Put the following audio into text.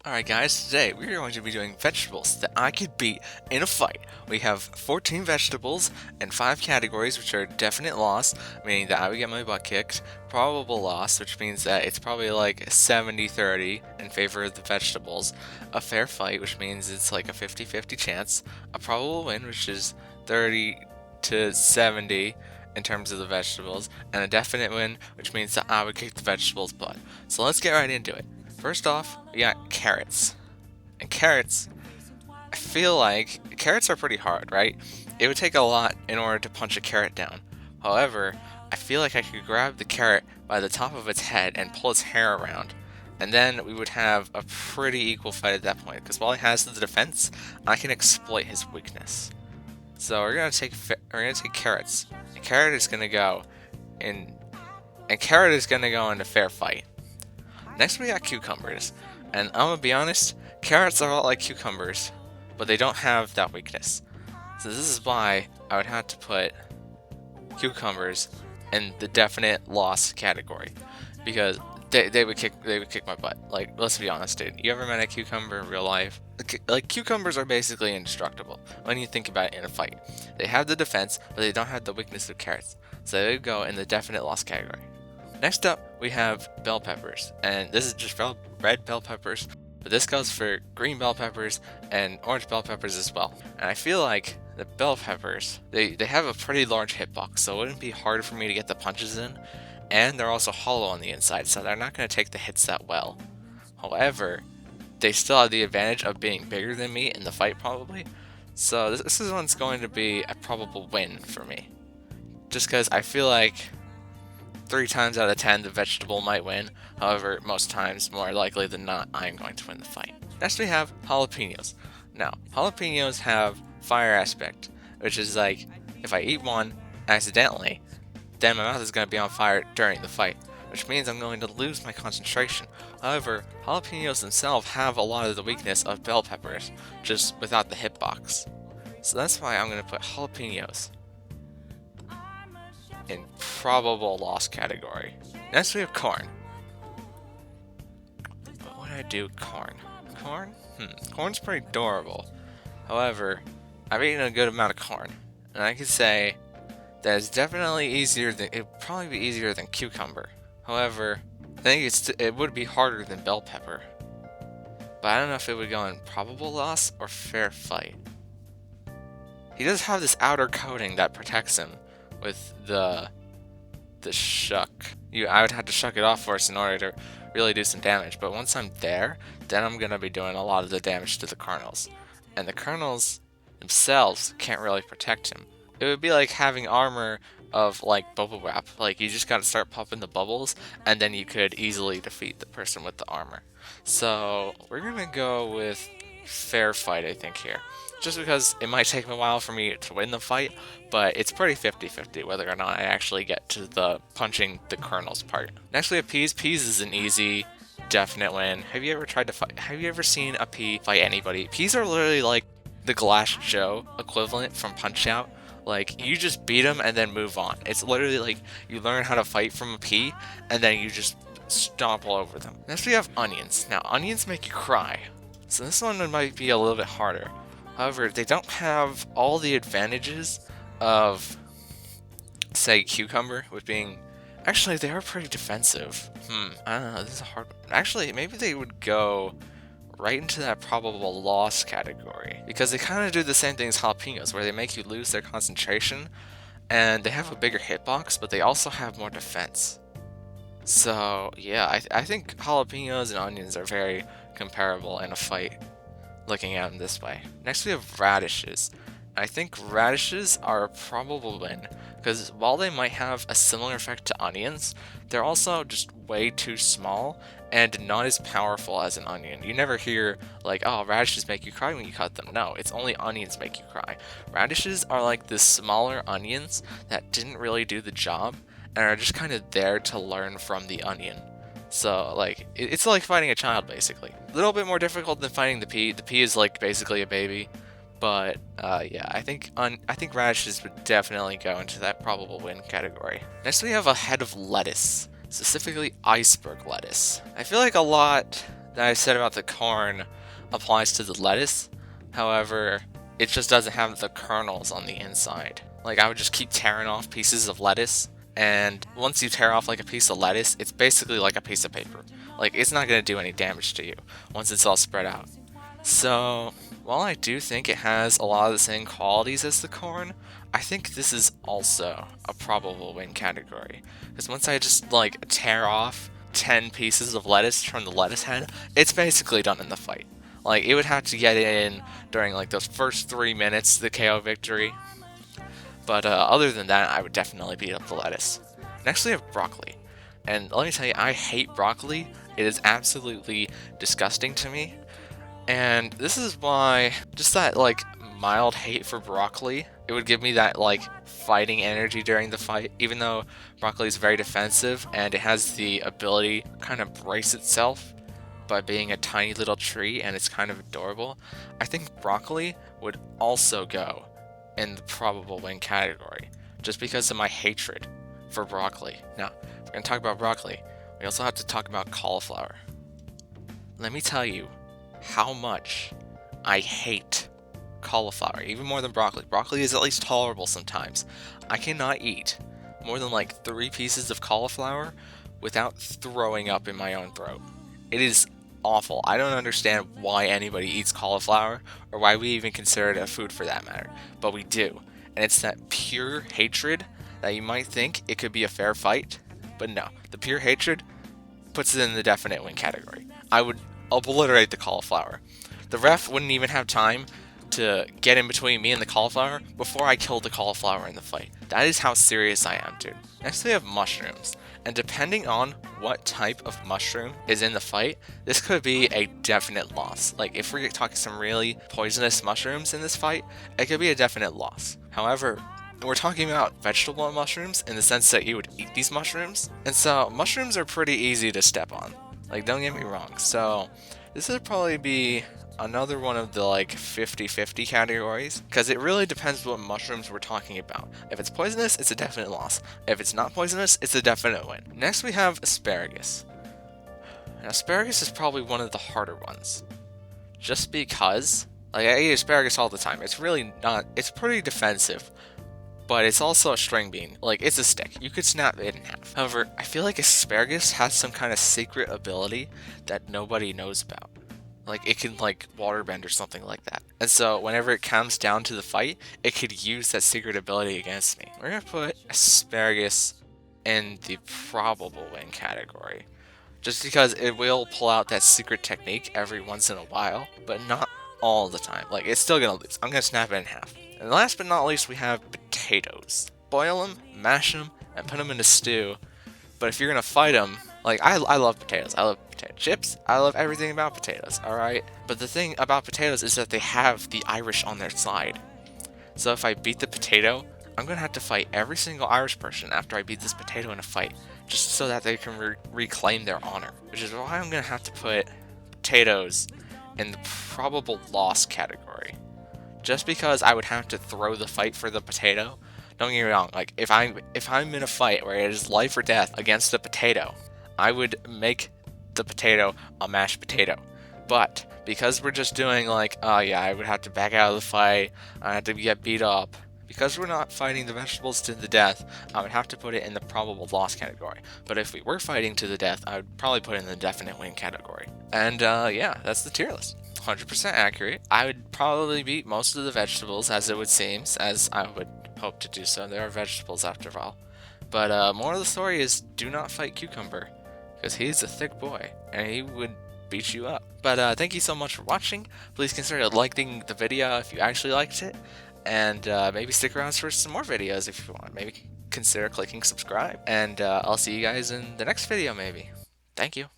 Alright guys, today we are going to be doing vegetables that I could beat in a fight. We have 14 vegetables and 5 categories, which are definite loss, meaning that I would get my butt kicked, probable loss, which means that it's probably like 70-30 in favor of the vegetables, a fair fight, which means it's like a 50-50 chance, a probable win, which is 30 to 70 in terms of the vegetables, and a definite win, which means that I would kick the vegetables' butt. So let's get right into it. First off, we got carrots. And carrots, I feel like carrots are pretty hard, right? It would take a lot in order to punch a carrot down. However, I feel like I could grab the carrot by the top of its head and pull its hair around. And then we would have a pretty equal fight at that point, because while he has the defense, I can exploit his weakness. So we're gonna take carrots. And carrot is gonna go into fair fight. Next we got cucumbers, and I'm gonna be honest, carrots are a lot like cucumbers, but they don't have that weakness. So this is why I would have to put cucumbers in the definite loss category, because they would kick my butt. Like, let's be honest, dude. You ever met a cucumber in real life? Like, cucumbers are basically indestructible when you think about it in a fight. They have the defense, but they don't have the weakness of carrots, so they would go in the definite loss category. Next up, we have bell peppers, and this is just red bell peppers, but this goes for green bell peppers and orange bell peppers as well. And I feel like the bell peppers, they have a pretty large hitbox, so it wouldn't be hard for me to get the punches in, and they're also hollow on the inside, so they're not going to take the hits that well. However, they still have the advantage of being bigger than me in the fight probably, so this is one's going to be a probable win for me. Just because I feel like 3 times out of 10 the vegetable might win, however most times, more likely than not, I am going to win the fight. Next we have jalapenos. Now, jalapenos have fire aspect, which is like, if I eat one accidentally, then my mouth is going to be on fire during the fight, which means I'm going to lose my concentration. However, jalapenos themselves have a lot of the weakness of bell peppers, just without the hitbox. So that's why I'm going to put jalapenos in probable loss category. Next we have corn. What would I do with corn? Corn? Corn's pretty adorable. However, I've eaten a good amount of corn, and I could say that it's definitely it'd probably be easier than cucumber. However, I think it would be harder than bell pepper. But I don't know if it would go in probable loss or fair fight. He does have this outer coating that protects him with the shuck. I would have to shuck it off first in order to really do some damage, but once I'm there, then I'm going to be doing a lot of the damage to the kernels. And the kernels themselves can't really protect him. It would be like having armor of like bubble wrap. Like, you just got to start popping the bubbles, and then you could easily defeat the person with the armor. So we're going to go with fair fight, I think, here. Just because it might take me a while for me to win the fight, but it's pretty 50-50 whether or not I actually get to the punching the kernels part. Next we have peas. Peas is an easy, definite win. Have you ever tried to fight? Have you ever seen a pea fight anybody? Peas are literally like the Glass Joe equivalent from Punch-Out. Like, you just beat them and then move on. It's literally like you learn how to fight from a pea, and then you just stomp all over them. Next we have onions. Now, onions make you cry, so this one might be a little bit harder. However, they don't have all the advantages of, say, cucumber, with being... Actually, they are pretty defensive. I don't know, this is a hard one. Actually, maybe they would go right into that probable loss category, because they kind of do the same thing as jalapenos, where they make you lose their concentration, and they have a bigger hitbox, but they also have more defense. So, yeah, I think jalapenos and onions are very comparable in a fight, looking at them this way. Next we have radishes. I think radishes are a probable win, because while they might have a similar effect to onions, they're also just way too small and not as powerful as an onion. You never hear like, oh, radishes make you cry when you cut them. No, it's only onions make you cry. Radishes are like the smaller onions that didn't really do the job and are just kind of there to learn from the onion. So, like, it's like fighting a child, basically. A little bit more difficult than fighting the pea. The pea is, like, basically a baby. But, yeah, I think radishes would definitely go into that probable win category. Next, we have a head of lettuce. Specifically, iceberg lettuce. I feel like a lot that I said about the corn applies to the lettuce. However, it just doesn't have the kernels on the inside. Like, I would just keep tearing off pieces of lettuce, and once you tear off like a piece of lettuce, it's basically like a piece of paper. Like, it's not going to do any damage to you once it's all spread out. So, while I do think it has a lot of the same qualities as the corn, I think this is also a probable win category. Because once I just like tear off 10 pieces of lettuce from the lettuce head, it's basically done in the fight. Like, it would have to get in during like those first 3 minutes to the KO victory. But other than that, I would definitely beat up the lettuce. Next we have broccoli. And let me tell you, I hate broccoli. It is absolutely disgusting to me. And this is why, just that like mild hate for broccoli, it would give me that like fighting energy during the fight, even though broccoli is very defensive and it has the ability to kind of brace itself by being a tiny little tree, and it's kind of adorable. I think broccoli would also go in the probable win category, just because of my hatred for broccoli. Now, if we're going to talk about broccoli, we also have to talk about cauliflower. Let me tell you how much I hate cauliflower, even more than broccoli. Broccoli is at least tolerable sometimes. I cannot eat more than like 3 pieces of cauliflower without throwing up in my own throat. It is awful. I don't understand why anybody eats cauliflower, or why we even consider it a food for that matter, but we do. And it's that pure hatred that you might think it could be a fair fight, but no. The pure hatred puts it in the definite win category. I would obliterate the cauliflower. The ref wouldn't even have time to get in between me and the cauliflower before I killed the cauliflower in the fight. That is how serious I am, dude. Next we have mushrooms. And depending on what type of mushroom is in the fight, this could be a definite loss. Like, if we're talking some really poisonous mushrooms in this fight, it could be a definite loss. However, we're talking about vegetable mushrooms in the sense that you would eat these mushrooms. And so, mushrooms are pretty easy to step on. Like, don't get me wrong. So, this would probably be another one of the like 50-50 categories, because it really depends what mushrooms we're talking about. If it's poisonous, it's a definite loss. If it's not poisonous, it's a definite win. Next we have asparagus. And asparagus is probably one of the harder ones, just because like I eat asparagus all the time. It's really not, it's pretty defensive, but it's also a string bean. Like, it's a stick. You could snap it in half. However, I feel like asparagus has some kind of secret ability that nobody knows about. Like, it can, like, waterbend or something like that. And so, whenever it comes down to the fight, it could use that secret ability against me. We're gonna put asparagus in the probable win category, just because it will pull out that secret technique every once in a while, but not all the time. Like, it's still gonna lose. I'm gonna snap it in half. And last but not least, we have potatoes. Boil them, mash them, and put them in a stew. But if you're gonna fight them, like, I love potatoes. I love potato chips. I love everything about potatoes, alright? But the thing about potatoes is that they have the Irish on their side. So if I beat the potato, I'm gonna have to fight every single Irish person after I beat this potato in a fight, just so that they can reclaim their honor. Which is why I'm gonna have to put potatoes in the probable loss category. Just because I would have to throw the fight for the potato. Don't get me wrong, like, if I'm in a fight where it is life or death against a potato, I would make the potato a mashed potato. But because we're just doing like, oh yeah, I would have to back out of the fight, I have to get beat up. Because we're not fighting the vegetables to the death, I would have to put it in the probable loss category. But if we were fighting to the death, I would probably put it in the definite win category. And yeah, that's the tier list. 100% accurate. I would probably beat most of the vegetables, as it would seem, as I would hope to do so. There are vegetables after all. But more of the story is, do not fight Cucumber, because he's a thick boy, and he would beat you up. But thank you so much for watching. Please consider liking the video if you actually liked it, and maybe stick around for some more videos if you want. Maybe consider clicking subscribe, and I'll see you guys in the next video maybe. Thank you.